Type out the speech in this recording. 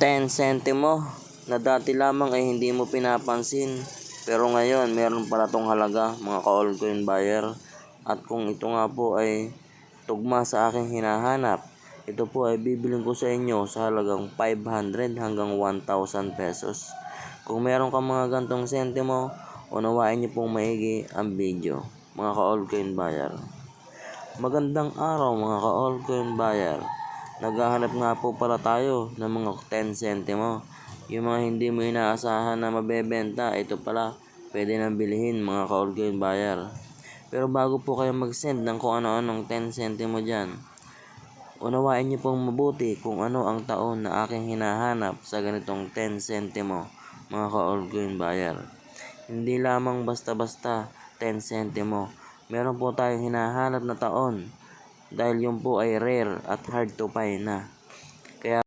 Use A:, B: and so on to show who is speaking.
A: 10 sentimo na dati lamang ay hindi mo pinapansin. Pero ngayon, meron pala tong halaga mga ka-altcoin buyer. At kung ito nga po ay tugma sa aking hinahanap, ito po ay bibiling ko sa inyo sa halagang 500 hanggang 1,000 pesos. Kung meron ka mga gantong sentimo, unawain niyo pong maigi ang video, mga ka-altcoin buyer. Magandang araw mga ka-altcoin buyer. Naghahanap nga po pala tayo ng mga 10 sentimo. Yung mga hindi mo inaasahan na mabebenta, ito pala, pwede nang bilhin mga ka-altcoin buyer. Pero bago po kayo mag-send ng kung ano-anong 10 sentimo dyan, unawain niyo pong mabuti kung ano ang taon na aking hinahanap sa ganitong 10 sentimo mga ka-altcoin buyer. Hindi lamang basta-basta 10 sentimo. Meron po tayong hinahanap na taon dahil yun po ay rare at hard to find na. Kaya